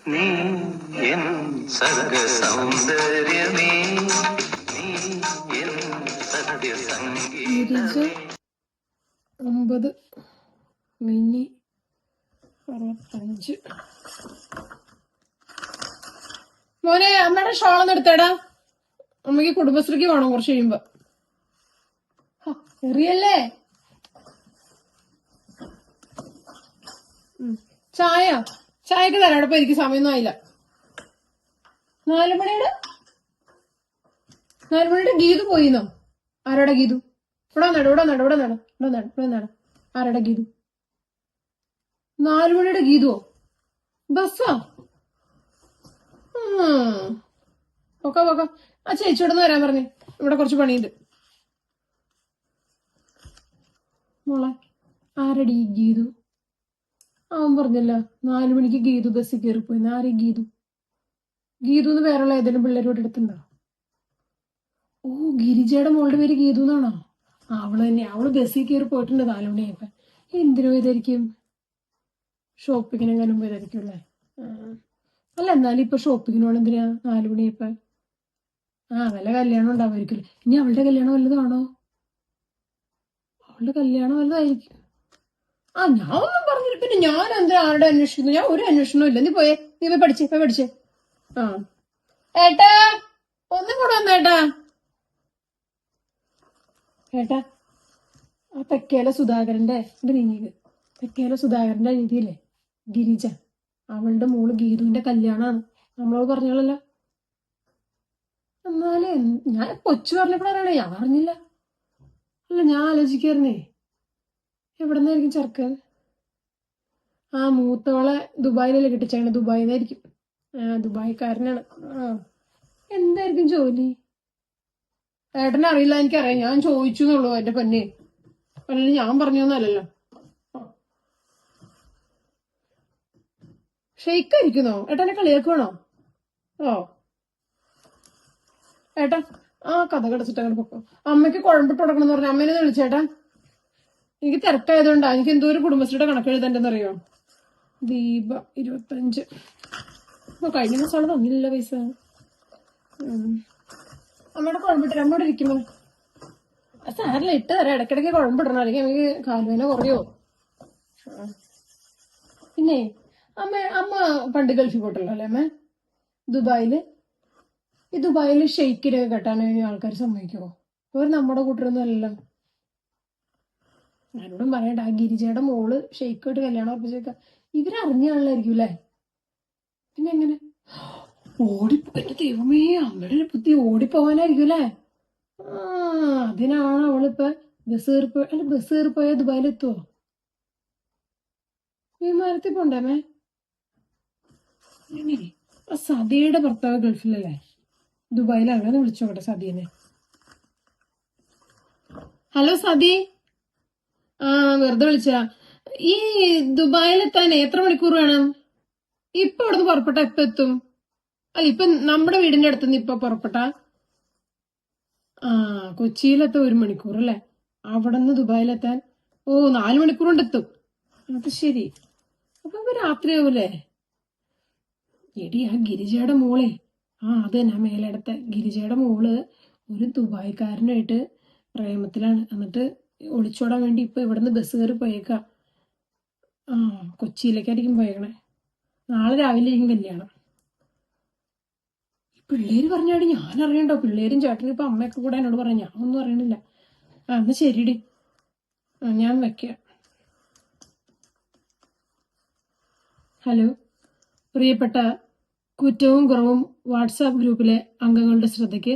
നീ എൻ സർഗ സൗന്ദര്യമേ, നീ എൻ സത്യ സംഗീതമേ. 9 മിനി 65. മോനെ അമ്മയുടെ ഷോളൊന്നും എടുത്തേടാ. അമ്മക്ക് കുടുംബശ്രീക്ക് പോണം കുറച്ച് കഴിയുമ്പോ. എറിയല്ലേ. ചായക്ക് തരാടപ്പോ എനിക്ക് സമയമൊന്നും ആയില്ല. 4 മണിയുടെ ഗീതു പോയിന്നോ? ആരോടെ ഗീതു? ഇവിടെ നട്. ആരോടെ ഗീതു? 4 മണിയുടെ ഗീതുവോ? ബസ്സാ? പോക്ക. ആ ചേച്ചിയോടൊന്ന് വരാൻ പറഞ്ഞേ, ഇവിടെ കുറച്ച് പണിയുണ്ട്. മോളെ ആരടി ഗീതു? അവൻ പറഞ്ഞല്ലോ 4 മണിക്ക് ഗീതു ബസ്സിൽ കയറിപ്പോയി. ആരെ ഗീതു? ഗീതുന്ന് വേറെയുള്ള ഏതെങ്കിലും പിള്ളേരോട് എടുത്തുണ്ടോ? ഓ, ഗിരിജയുടെ മോളുടെ പേര് ഗീതു എന്നാണോ? അവള് തന്നെ. അവള് ബസ്സിൽ കയറി പോയിട്ടുണ്ട് 4 മണിയായപ്പോ. എന്തിനു പോയതായിരിക്കും? ഷോപ്പിങ്ങിനെങ്ങാനും പോയതായിരിക്കും അല്ലേ? അല്ല, എന്നാലും ഇപ്പൊ ഷോപ്പിങ്ങിന് പോകണം എന്തിനാ 4 മണിയായപ്പോ? വല്ല കല്യാണം ഉണ്ടാവുമായിരിക്കില്ല. ഇനി അവളുടെ കല്യാണം വല്ലതാണോ? അവളുടെ കല്യാണം വല്ലതായിരിക്കും. ഞാൻ ഒന്നും പറഞ്ഞില്ല. പിന്നെ ഞാൻ എന്താ ആരുടെ അന്വേഷിക്കുന്നു? ഞാൻ ഒരു അന്വേഷണവും ഇല്ല. നീ പോയി പഠിച്ചേ. ഏട്ടാ ഒന്നും കൂടെ വന്നേട്ടാ. ഏട്ടാ, ആ തെക്കേല സുധാകരന്റെ രീതിയില്ലേ ഗിരിജ, അവളുടെ മോള് ഗീതുവിന്റെ കല്യാണാണ്. നമ്മളോട് പറഞ്ഞോളല്ലോ. എന്നാലേ ഞാൻ കൊച്ചു പറഞ്ഞപ്പോഴാണ് ഞാൻ അറിഞ്ഞില്ല. അല്ല, ഞാൻ ആലോചിക്കായിരുന്നേ, എവിടെന്നായിരിക്കും ചെറുക്കൻ? മൂത്തവളെ ദുബായിലല്ലേ കെട്ടിച്ചേക്കണേ? ദുബായിന്നായിരിക്കും. ദുബായിക്കാരനാണ്. എന്തായിരിക്കും ജോലി? ഏട്ടനെ അറിയില്ല. എനിക്കറിയാം. ഞാൻ ചോദിച്ചു എന്നുള്ളൂ. എന്റെ പൊന്നെ, അല്ലെങ്കിൽ ഞാൻ പറഞ്ഞൊന്നല്ലല്ലോ. ഷെയ്ക്കായിരിക്കുന്നോ? ഏട്ടനെ കളിയാക്കുവാണോ? ഏട്ടാ, കഥ കടച്ചിട്ട് അങ്ങനെ പൊക്കോ. അമ്മയ്ക്ക് കുഴമ്പിട്ട് കൊടുക്കണം എന്ന് പറഞ്ഞു. അമ്മേനെ വിളിച്ചേട്ടാ. എനിക്ക് തിരക്കായതുകൊണ്ടാ. എനിക്ക് എന്തോ ഒരു കുടുംബശ്രീയുടെ കണക്ക് എഴുതണ്ടെന്നറിയോ? ദീപ 25. കഴിഞ്ഞ മാസമാണ് തന്നില്ല പൈസ. അമ്മയുടെ കുഴമ്പിട്ട് അമ്മയോട് ഇരിക്കുമ്പോ സാറില്ല, ഇട്ട് തരാം. ഇടയ്ക്കിടയ്ക്ക് കുഴമ്പിടണം, അല്ലെങ്കിൽ എനിക്ക് കാലുവേന കുറയോ. പിന്നെ അമ്മ പണ്ട് ഗൾഫിൽ പോയിട്ടല്ലോ അല്ലേ അമ്മ? ദുബായില് ഷെയ്ക്കിനെ കെട്ടാൻ ആൾക്കാർ സമ്മതിക്കുമോ? അവർ നമ്മുടെ കൂട്ടരൊന്നും അല്ലല്ലോ. ഞാനോടും പറയണ്ട. ഗിരിജയുടെ മോള് ഷെയ്ക്കായിട്ട് കല്യാണം ഉറപ്പിച്ചേക്ക. ഇവരറിഞ്ഞാണല്ലായിരിക്കും അല്ലേ? പിന്നെ എങ്ങനെ എന്റെ ദൈവമേ, അമ്മയുടെ ബുദ്ധി ഓടിപ്പോവാനായിരിക്കും അല്ലേ? അതിനാണ് അവളിപ്പ ബസ് കയറിപ്പോയാ ദുബായിലെത്തുവോ? വിമാനത്തിൽ പോണ്ടേ? സതിയുടെ ഭർത്താവ് ഗൾഫിലല്ലേ? ദുബായിലാണ്. എന്ന് വിളിച്ചോട്ടെ സതിനെ. ഹലോ സതി. വെറുതെ വിളിച്ച. ഈ ദുബായിലെത്താൻ എത്ര മണിക്കൂർ വേണം? ഇപ്പൊ അവിടുന്ന് പുറപ്പെട്ട എപ്പ എത്തും? അല്ല, ഇപ്പൊ നമ്മുടെ വീടിന്റെ അടുത്തുനിന്ന് ഇപ്പൊ പുറപ്പെട്ട കൊച്ചിയിലെത്താൻ 1 മണിക്കൂർ അല്ലേ? അവിടെ നിന്ന് ദുബായിലെത്താൻ 4 മണിക്കൂർ കൊണ്ട് എത്തും. അത് ശരി. അപ്പൊ രാത്രിയാവൂലേ? എടി, ആ ഗിരിജയുടെ മോളെ, അത് തന്നെ മേലെടുത്ത ഗിരിജയുടെ മോള് ഒരു ദുബായിക്കാരനായിട്ട് പ്രേമത്തിലാണ്. എന്നിട്ട് ഒളിച്ചോടാൻ വേണ്ടി ഇപ്പൊ ഇവിടുന്ന് ബസ് കയറി പോയേക്ക. കൊച്ചിയിലേക്കായിരിക്കും പോയേക്കണേ. നാളെ രാവിലെ ആയിരിക്കും കല്യാണം. പിള്ളേര് പറഞ്ഞാടി ഞാൻ അറിയണ്ടോ? പിള്ളേരും ചേട്ടനും ഇപ്പൊ അമ്മയൊക്കെ കൂടെ എന്നോട് പറയാം. ഞാൻ ഒന്നും അറിയണില്ല. എന്നാ ശരിടി, ഞാൻ വെക്കാം. ഹലോ, പ്രിയപ്പെട്ട കുറ്റവും കുറവും വാട്സാപ്പ് ഗ്രൂപ്പിലെ അംഗങ്ങളുടെ ശ്രദ്ധയ്ക്ക്,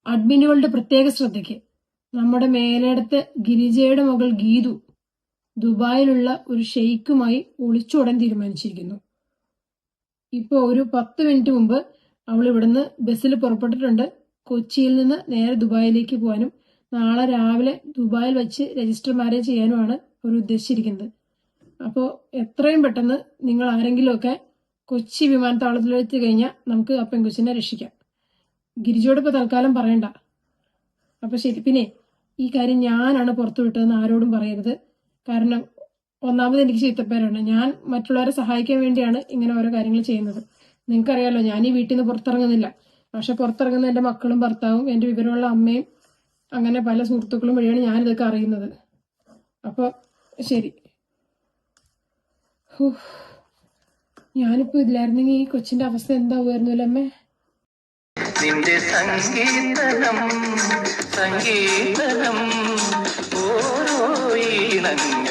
അഡ്മിനുകളുടെ പ്രത്യേക ശ്രദ്ധയ്ക്ക്, നമ്മുടെ മേലേടത്തെ ഗിരിജയുടെ മകൾ ഗീതു ദുബായിലുള്ള ഒരു ഷെയ്ക്കുമായി ഒളിച്ചോടാൻ തീരുമാനിച്ചിരിക്കുന്നു. ഇപ്പൊ ഒരു 10 മിനിറ്റ് മുമ്പ് അവൾ ഇവിടുന്ന് ബസ്സിൽ പുറപ്പെട്ടിട്ടുണ്ട്. കൊച്ചിയിൽ നിന്ന് നേരെ ദുബായിലേക്ക് പോകാനും നാളെ രാവിലെ ദുബായിൽ വെച്ച് രജിസ്റ്റർ മാരേജ് ചെയ്യാനുമാണ് അവർ ഉദ്ദേശിച്ചിരിക്കുന്നത്. അപ്പോൾ എത്രയും പെട്ടെന്ന് നിങ്ങൾ ആരെങ്കിലുമൊക്കെ കൊച്ചി വിമാനത്താവളത്തിലെത്തി കഴിഞ്ഞാൽ നമുക്ക് ആ പെൺകൊച്ചിനെ രക്ഷിക്കാം. ഗിരിജയോട് ഇപ്പൊ തൽക്കാലം പറയണ്ട. അപ്പൊ ശരി. പിന്നെ ഈ കാര്യം ഞാനാണ് പുറത്തു വിട്ടതെന്ന് ആരോടും പറയരുത്. കാരണം ഒന്നാമത് എനിക്ക് ചീത്തപ്പേരാണ്. ഞാൻ മറ്റുള്ളവരെ സഹായിക്കാൻ വേണ്ടിയാണ് ഇങ്ങനെ ഓരോ കാര്യങ്ങൾ ചെയ്യുന്നത്. നിങ്ങൾക്കറിയാലോ, ഞാൻ ഈ വീട്ടിൽ നിന്ന് പുറത്തിറങ്ങുന്നില്ല. പക്ഷെ പുറത്തിറങ്ങുന്ന എൻ്റെ മക്കളും ഭർത്താവും എൻ്റെ വിവരമുള്ള അമ്മയും അങ്ങനെ പല സുഹൃത്തുക്കളും വഴിയാണ് ഞാനിതൊക്കെ അറിയുന്നത്. അപ്പോൾ ശരി. ഞാനിപ്പോൾ ഇതിലായിരുന്നെങ്കിൽ ഈ കൊച്ചിൻ്റെ അവസ്ഥ എന്താവുമായിരുന്നല്ലോ അമ്മേ. നിന്റെ സംഗീതനം സംഗീതനം ഓരോ ഈണങ്ങൾ